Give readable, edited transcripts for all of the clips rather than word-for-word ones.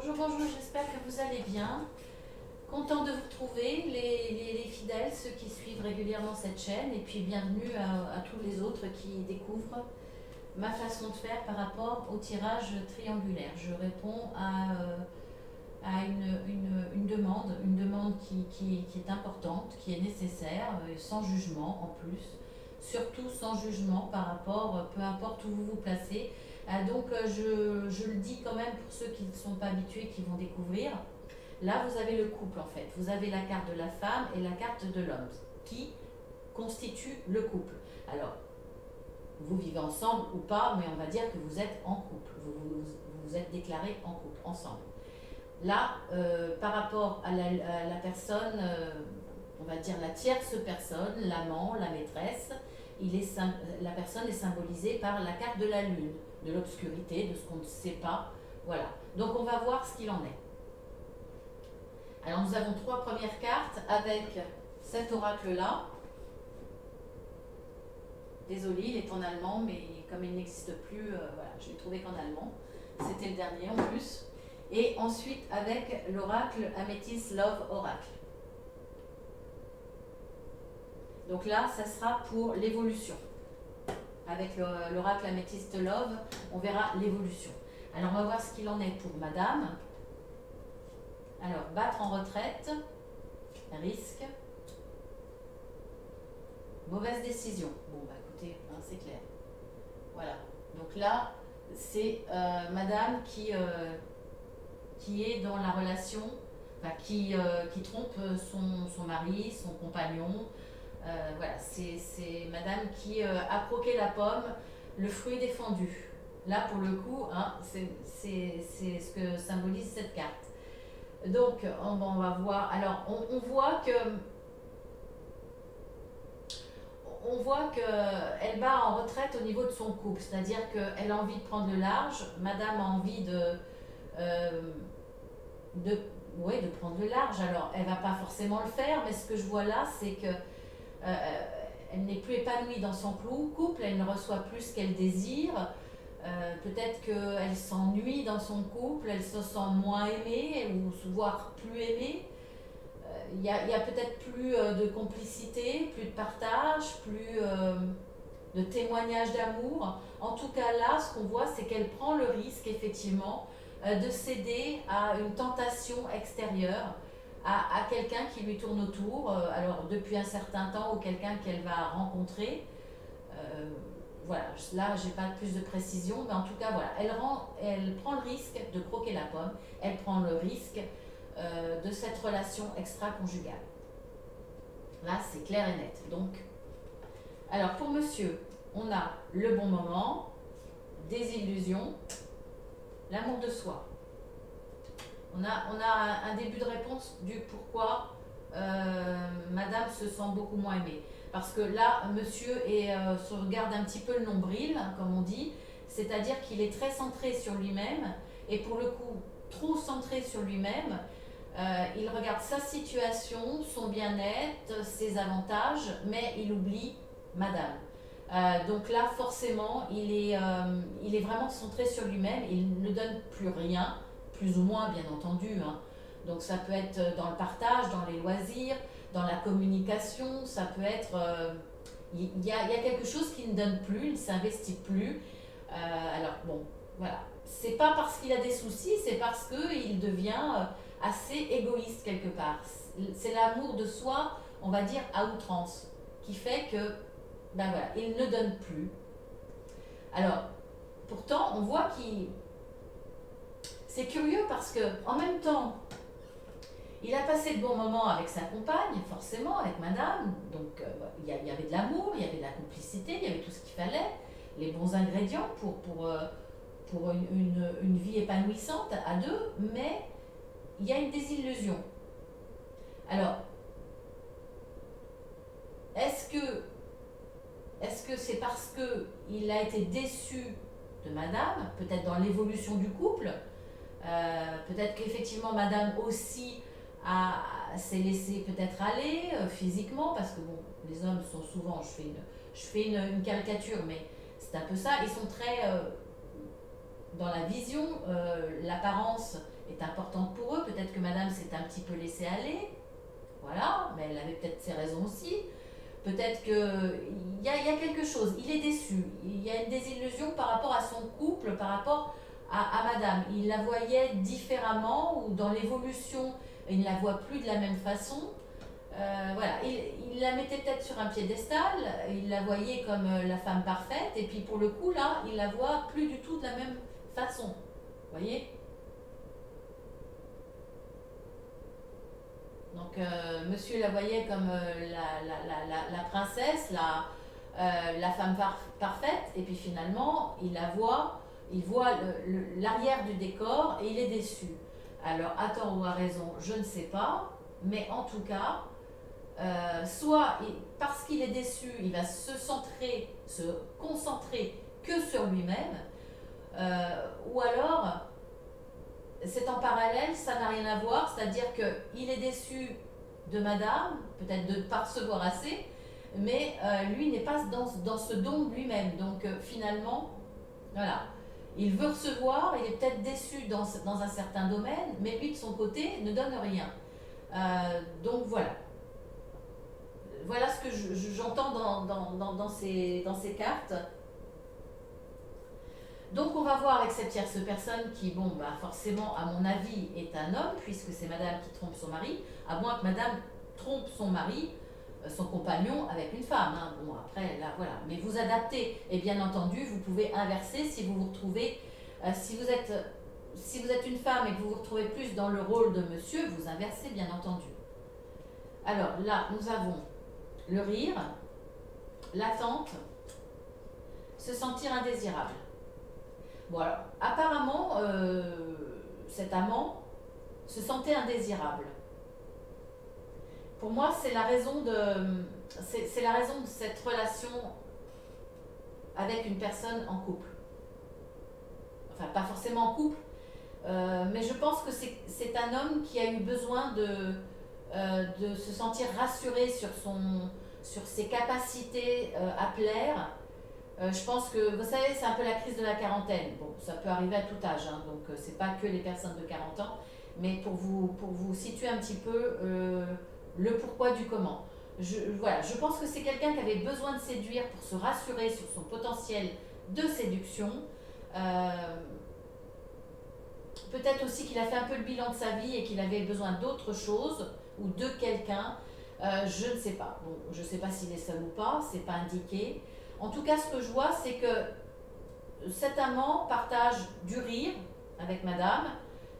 Bonjour, bonjour, j'espère que vous allez bien. Content de vous retrouver, les fidèles, ceux qui suivent régulièrement cette chaîne, et puis bienvenue à tous les autres qui découvrent ma façon de faire par rapport au tirage triangulaire. Je réponds à une demande qui est importante, qui est nécessaire, sans jugement en plus, surtout sans jugement par rapport, peu importe où vous vous placez. Je le dis quand même pour ceux qui ne sont pas habitués, qui vont découvrir. Là, vous avez le couple en fait. Vous avez la carte de la femme et la carte de l'homme qui constituent le couple. Alors, vous vivez ensemble ou pas, mais on va dire que vous êtes en couple. Vous êtes déclarés en couple, ensemble. Là, par rapport à la personne, on va dire la tierce personne, l'amant, la maîtresse, la personne est symbolisée par la carte de la lune, de l'obscurité, de ce qu'on ne sait pas. Voilà. Donc on va voir ce qu'il en est. Alors nous avons trois premières cartes avec cet oracle-là. Désolée, il est en allemand, mais comme il n'existe plus, voilà, je l'ai trouvé qu'en allemand. C'était le dernier en plus. Et ensuite avec l'oracle Amethyst Love Oracle. Donc là, ça sera pour l'évolution. Avec l'oracle Amethyst Love, on verra l'évolution. Alors on va voir ce qu'il en est pour madame. Alors, battre en retraite, risque, mauvaise décision. Bon, bah écoutez, hein, c'est clair. Voilà. Donc là, c'est madame qui est dans la relation, enfin, qui trompe son mari, son compagnon. Voilà, c'est madame qui a croqué la pomme, le fruit défendu. Là, pour le coup, hein, c'est ce que symbolise cette carte. Donc, on va voir. Alors, on voit qu'elle bat en retraite au niveau de son couple, c'est-à-dire qu'elle a envie de prendre le large. Madame a envie de prendre le large. Alors, elle va pas forcément le faire, mais ce que je vois là, c'est que elle n'est plus épanouie dans son couple, elle ne reçoit plus ce qu'elle désire. Peut-être qu'elle s'ennuie dans son couple, elle se sent moins aimée ou voire plus aimée. Il y a peut-être plus de complicité, plus de partage, plus de témoignage d'amour. En tout cas là, ce qu'on voit, c'est qu'elle prend le risque effectivement de céder à une tentation extérieure, à quelqu'un qui lui tourne autour, alors depuis un certain temps, ou quelqu'un qu'elle va rencontrer. Voilà, là j'ai pas plus de précision, mais en tout cas voilà, elle prend le risque de croquer la pomme, elle prend le risque de cette relation extra-conjugale. Là c'est clair et net. Donc, alors pour monsieur, on a le bon moment, des illusions, l'amour de soi. On a un début de réponse du pourquoi madame se sent beaucoup moins aimée. Parce que là, monsieur se regarde un petit peu le nombril, hein, comme on dit, c'est-à-dire qu'il est très centré sur lui-même, et pour le coup, trop centré sur lui-même, il regarde sa situation, son bien-être, ses avantages, mais il oublie madame. Donc là, forcément, il est vraiment centré sur lui-même, il ne donne plus rien, plus ou moins, bien entendu, hein. Donc ça peut être dans le partage, dans les loisirs, dans la communication, ça peut être... Il y a quelque chose qui ne donne plus, il ne s'investit plus. Alors bon, voilà. C'est pas parce qu'il a des soucis, c'est parce qu'il devient assez égoïste quelque part. C'est l'amour de soi, on va dire, à outrance, qui fait que, ben voilà, il ne donne plus. Alors, pourtant, on voit qu'il... C'est curieux parce que, en même temps, il a passé de bons moments avec sa compagne, forcément, avec madame. Donc, il y avait de l'amour, il y avait de la complicité, il y avait tout ce qu'il fallait, les bons ingrédients pour une vie épanouissante à deux, mais il y a une désillusion. Alors, est-ce que c'est parce qu'il a été déçu de madame, peut-être dans l'évolution du couple, peut-être qu'effectivement madame aussi s'est laissée peut-être aller physiquement, parce que bon, les hommes sont souvent, je fais une caricature, mais c'est un peu ça, ils sont très dans la vision, l'apparence est importante pour eux. Peut-être que madame s'est un petit peu laissée aller, voilà, mais elle avait peut-être ses raisons aussi. Peut-être qu'il y a quelque chose, il est déçu, il y a une désillusion par rapport à son couple, par rapport à madame. Il la voyait différemment ou dans l'évolution, il ne la voit plus de la même façon. Voilà, il la mettait peut-être sur un piédestal, il la voyait comme la femme parfaite, et puis pour le coup, là, il la voit plus du tout de la même façon. Vous voyez? Donc, monsieur la voyait comme la princesse, la femme parfaite, et puis finalement, il voit l'arrière du décor et il est déçu. Alors, à tort ou à raison, je ne sais pas, mais en tout cas, soit parce qu'il est déçu, il va se concentrer que sur lui-même, ou alors c'est en parallèle, ça n'a rien à voir, c'est-à-dire qu'il est déçu de madame, peut-être de ne pas recevoir assez, mais lui n'est pas dans ce don de lui-même. Donc finalement, voilà, il veut recevoir, il est peut-être déçu dans un certain domaine, mais lui de son côté ne donne rien. Donc voilà. Voilà ce que j'entends dans ces cartes. Donc on va voir avec cette tierce personne qui, bon, bah forcément, à mon avis, est un homme, puisque c'est madame qui trompe son mari, à moins que madame trompe son mari, son compagnon, avec une femme. Hein. Bon, après, là, voilà. Mais vous adaptez, et bien entendu, vous pouvez inverser si vous vous retrouvez, si vous êtes une femme et que vous vous retrouvez plus dans le rôle de monsieur, vous inversez, bien entendu. Alors là, nous avons le rire, l'attente, se sentir indésirable. Bon alors, apparemment, cet amant se sentait indésirable. Pour moi, c'est la raison de cette relation avec une personne en couple. Enfin, pas forcément en couple, mais je pense que c'est un homme qui a eu besoin de se sentir rassuré sur ses capacités à plaire. Je pense que, vous savez, c'est un peu la crise de la quarantaine. Bon, ça peut arriver à tout âge, hein, donc c'est pas que les personnes de 40 ans, mais pour vous situer un petit peu le pourquoi du comment. Voilà, je pense que c'est quelqu'un qui avait besoin de séduire pour se rassurer sur son potentiel de séduction. Peut-être aussi qu'il a fait un peu le bilan de sa vie et qu'il avait besoin d'autre chose ou de quelqu'un. Je ne sais pas. Bon, je ne sais pas s'il est seul ou pas, c'est pas indiqué. En tout cas, ce que je vois, c'est que cet amant partage du rire avec madame,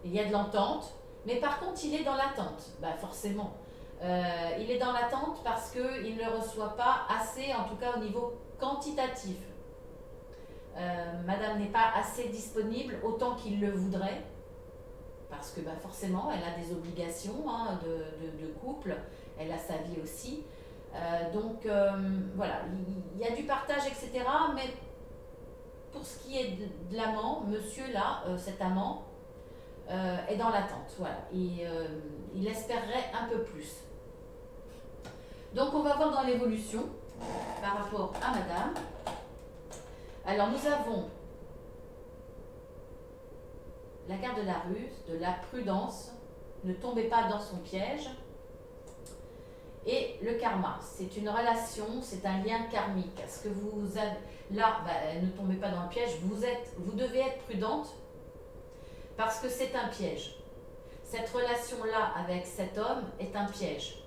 il y a de l'entente, mais par contre, il est dans l'attente. Ben, forcément. Il est dans l'attente parce qu'il ne reçoit pas assez, en tout cas au niveau quantitatif. Madame n'est pas assez disponible autant qu'il le voudrait, parce que ben, forcément, elle a des obligations hein, de couple, elle a sa vie aussi. Donc voilà, il y a du partage, etc. Mais pour ce qui est de l'amant, monsieur là, cet amant, est dans l'attente. Voilà, il espérerait un peu plus. Donc on va voir dans l'évolution par rapport à madame. Alors nous avons la carte de la ruse, de la prudence, ne tombez pas dans son piège. Et le karma, c'est une relation, c'est un lien karmique. Est-ce que vous avez, là, ne tombez pas dans le piège, vous devez être prudente parce que c'est un piège. Cette relation-là avec cet homme est un piège.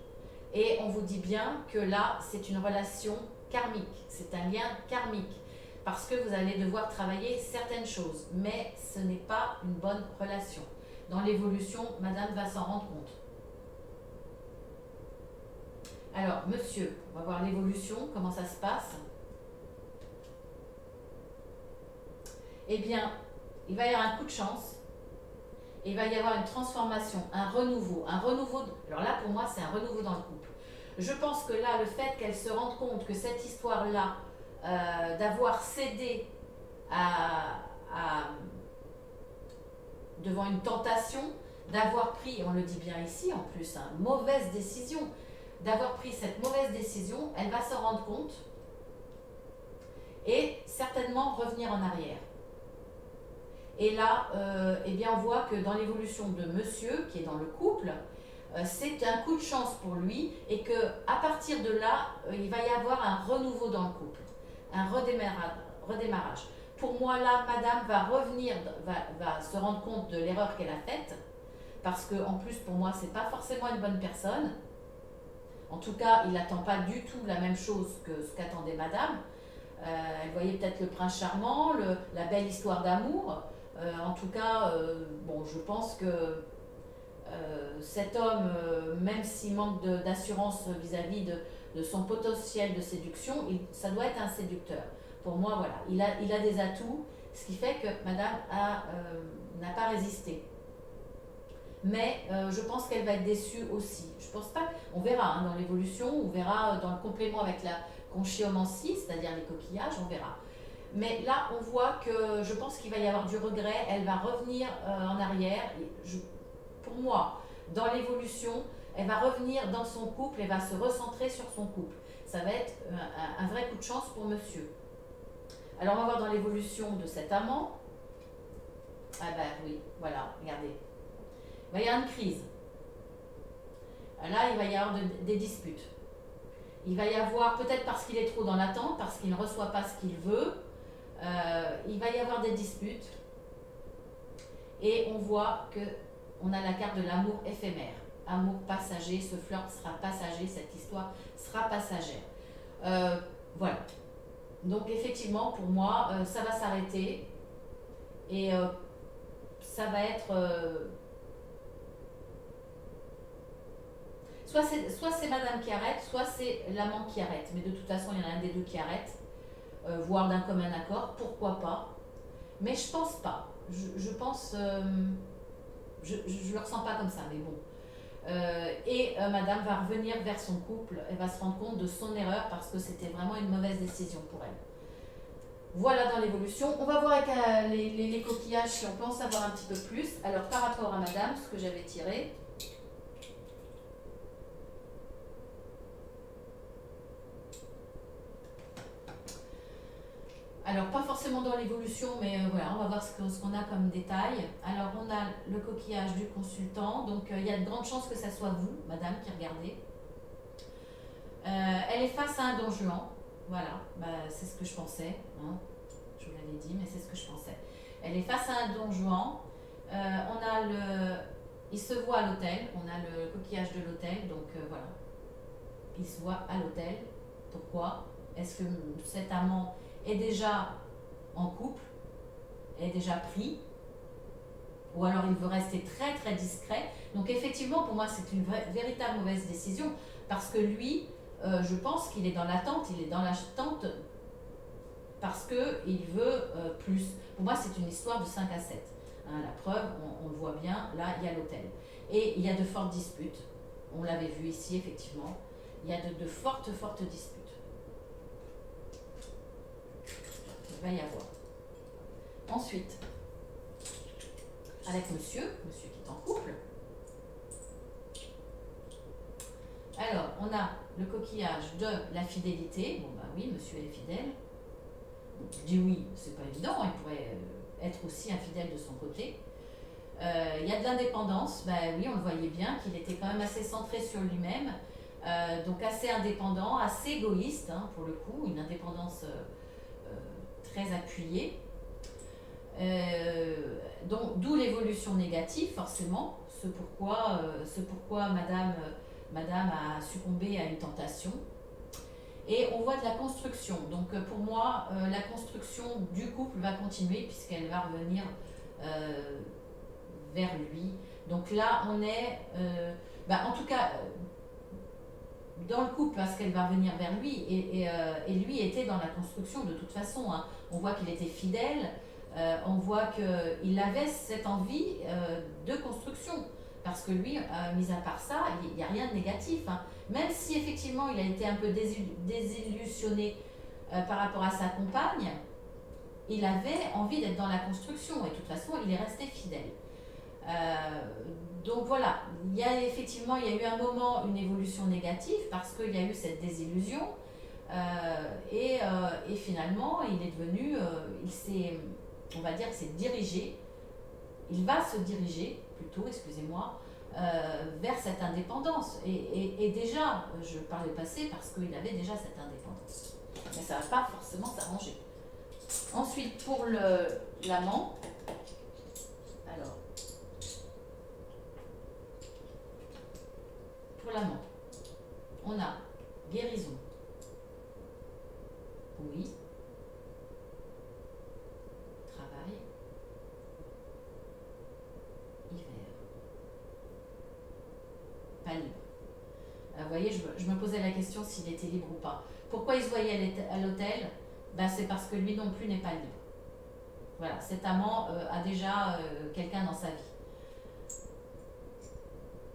Et on vous dit bien que là, c'est une relation karmique, c'est un lien karmique. Parce que vous allez devoir travailler certaines choses, mais ce n'est pas une bonne relation. Dans l'évolution, madame va s'en rendre compte. Alors, monsieur, on va voir l'évolution, comment ça se passe. Eh bien, il va y avoir un coup de chance, et il va y avoir une transformation, un renouveau. Alors là, pour moi, c'est un renouveau dans le couple. Je pense que là, le fait qu'elle se rende compte que cette histoire-là, d'avoir cédé devant une tentation, d'avoir pris, on le dit bien ici en plus, une mauvaise décision, d'avoir pris cette mauvaise décision, elle va se rendre compte et certainement revenir en arrière. Et là, eh bien, on voit que dans l'évolution de monsieur, qui est dans le couple, c'est un coup de chance pour lui et que à partir de là, il va y avoir un renouveau dans le couple, un redémarrage. Pour moi, là, madame va revenir, va se rendre compte de l'erreur qu'elle a faite, parce que en plus, pour moi, c'est pas forcément une bonne personne. En tout cas, il n'attend pas du tout la même chose que ce qu'attendait madame. Elle voyait peut-être le prince charmant, la belle histoire d'amour. En tout cas, bon, je pense que cet homme, même s'il manque d'assurance vis-à-vis de son potentiel de séduction, ça doit être un séducteur. Pour moi, voilà, il a des atouts, ce qui fait que madame n'a pas résisté. Mais je pense qu'elle va être déçue aussi. Je pense pas, on verra dans l'évolution, on verra dans le complément avec la conchiomancie, c'est-à-dire les coquillages, on verra. Mais là, on voit que je pense qu'il va y avoir du regret, elle va revenir en arrière. Pour moi, dans l'évolution, elle va revenir dans son couple, elle va se recentrer sur son couple. Ça va être un vrai coup de chance pour monsieur. Alors, on va voir dans l'évolution de cet amant. Ah ben oui, voilà, regardez. Il va y avoir une crise. Là, il va y avoir des disputes. Il va y avoir, peut-être parce qu'il est trop dans l'attente, parce qu'il ne reçoit pas ce qu'il veut, il va y avoir des disputes. Et on voit qu'on a la carte de l'amour éphémère. Amour passager, ce flirt sera passager, cette histoire sera passagère. Voilà. Donc effectivement, pour moi, ça va s'arrêter. Et ça va être... soit c'est madame qui arrête, soit c'est l'amant qui arrête. Mais de toute façon, il y en a un des deux qui arrête, voire d'un commun accord, pourquoi pas. Mais je pense pas. Je pense... je le ressens pas comme ça, mais bon. Madame va revenir vers son couple, elle va se rendre compte de son erreur parce que c'était vraiment une mauvaise décision pour elle. Voilà dans l'évolution. On va voir avec les coquillages si on peut en savoir un petit peu plus. Alors par rapport à madame, ce que j'avais tiré... Alors, pas forcément dans l'évolution, mais voilà, on va voir ce qu'on a comme détail. Alors, on a le coquillage du consultant. Donc, il y a de grandes chances que ça soit vous, madame, qui regardez. Elle est face à un don Juan. Voilà, c'est ce que je pensais. Hein. Je vous l'avais dit, mais c'est ce que je pensais. Elle est face à un don Juan. Il se voit à l'hôtel. On a le coquillage de l'hôtel. Donc, voilà. Il se voit à l'hôtel. Pourquoi? Est-ce que cet amant est déjà en couple, est déjà pris, ou alors il veut rester très très discret. Donc effectivement, pour moi, c'est une véritable mauvaise décision, parce que lui, je pense qu'il est dans l'attente, il est dans l'attente parce qu'il veut plus. Pour moi, c'est une histoire de 5 à 7. Hein, la preuve, on le voit bien, là, il y a l'hôtel. Et il y a de fortes disputes. On l'avait vu ici, effectivement. Il y a de fortes disputes. Il va y avoir. Ensuite, avec monsieur qui est en couple. Alors, on a le coquillage de la fidélité. Bon, oui, monsieur est fidèle. Je dis oui, c'est pas évident, il pourrait être aussi infidèle de son côté. Il y a de l'indépendance, oui, on le voyait bien, qu'il était quand même assez centré sur lui-même, donc assez indépendant, assez égoïste, hein, pour le coup, une indépendance très appuyée. Donc, d'où l'évolution négative, forcément, ce pourquoi madame a succombé à une tentation. Et on voit de la construction. Donc pour moi, la construction du couple va continuer puisqu'elle va revenir vers lui. Donc là, on est, en tout cas, dans le couple parce qu'elle va revenir vers lui. Et lui était dans la construction de toute façon. Hein. On voit qu'il était fidèle. On voit qu'il avait cette envie de construction. Parce que lui, mis à part ça, il n'y a rien de négatif. Hein. Même si effectivement il a été un peu désillusionné par rapport à sa compagne, il avait envie d'être dans la construction et de toute façon il est resté fidèle. Donc voilà, il y a eu un moment, une évolution négative parce qu'il y a eu cette désillusion et finalement il est devenu, on va dire, s'est dirigé il va se diriger, plutôt, excusez-moi, vers cette indépendance. Et déjà, je parle au passé parce qu'il avait déjà cette indépendance. Mais ça ne va pas forcément s'arranger. Ensuite, pour l'amant, alors, pour l'amant, on a guérison. Oui. Travail. Hiver. Pas libre. Vous voyez, je me posais la question s'il était libre ou pas. Pourquoi il se voyait à l'hôtel? Ben, c'est parce que lui non plus n'est pas libre. Voilà, cet amant a déjà quelqu'un dans sa vie.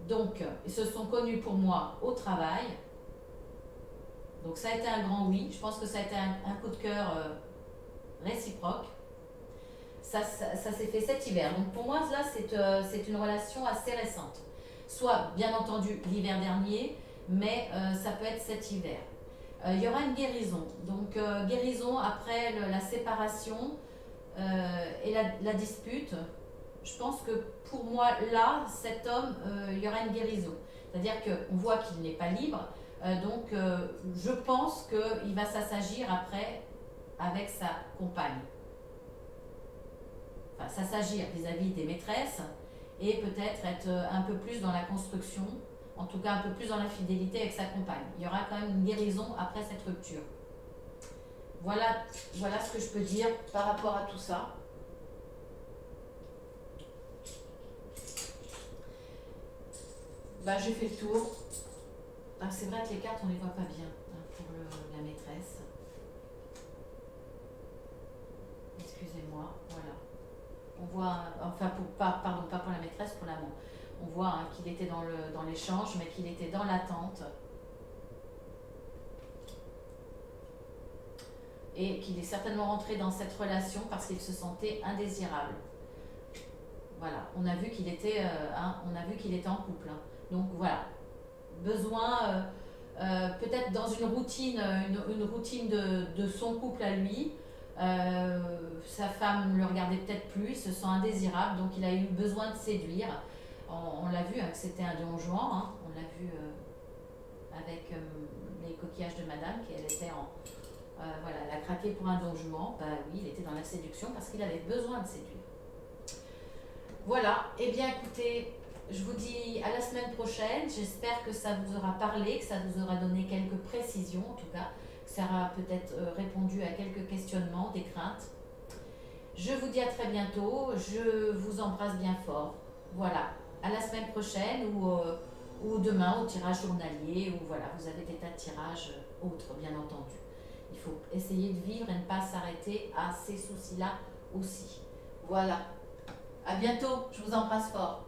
Donc, ils se sont connus pour moi au travail. Donc, ça a été un grand oui. Je pense que ça a été un coup de cœur réciproque. Ça s'est fait cet hiver. Donc, pour moi, là, c'est une relation assez récente. Soit, bien entendu, l'hiver dernier, mais ça peut être cet hiver. Il y aura une guérison. Donc, guérison après la séparation et la dispute. Je pense que pour moi, là, cet homme, il y aura une guérison. C'est-à-dire qu'on voit qu'il n'est pas libre. Donc, je pense qu'il va s'assagir après avec sa compagne. Enfin, s'assagir vis-à-vis des maîtresses et peut-être être un peu plus dans la construction, en tout cas un peu plus dans la fidélité avec sa compagne. Il y aura quand même une guérison après cette rupture. Voilà ce que je peux dire par rapport à tout ça. Bah, j'ai fait le tour. Ah, c'est vrai que les cartes, on ne les voit pas bien pour la maîtresse. Excusez-moi, voilà. On voit, enfin, pardon, pas pour la maîtresse, pour l'amant. On voit qu'il était dans l'échange, mais qu'il était dans l'attente. Et qu'il est certainement rentré dans cette relation parce qu'il se sentait indésirable. Voilà, on a vu qu'il était, en couple. Donc voilà, besoin peut-être dans une routine, une routine de son couple à lui. Sa femme ne le regardait peut-être plus, il se sent indésirable, donc il a eu besoin de séduire. On l'a vu, que c'était un Don Juan, on l'a vu avec les coquillages de madame, qu'elle était voilà, elle a craqué pour un Don Juan. Bah oui, il était dans la séduction parce qu'il avait besoin de séduire. Voilà, et bien écoutez, je vous dis à la semaine prochaine. J'espère que ça vous aura parlé, que ça vous aura donné quelques précisions en tout cas, que ça aura peut-être répondu à quelques questionnements, des craintes. Je vous dis à très bientôt, je vous embrasse bien fort. Voilà, à la semaine prochaine ou demain au tirage journalier, ou voilà, vous avez des tas de tirages autres bien entendu. Il faut essayer de vivre et ne pas s'arrêter à ces soucis-là aussi. Voilà. À bientôt, je vous embrasse fort.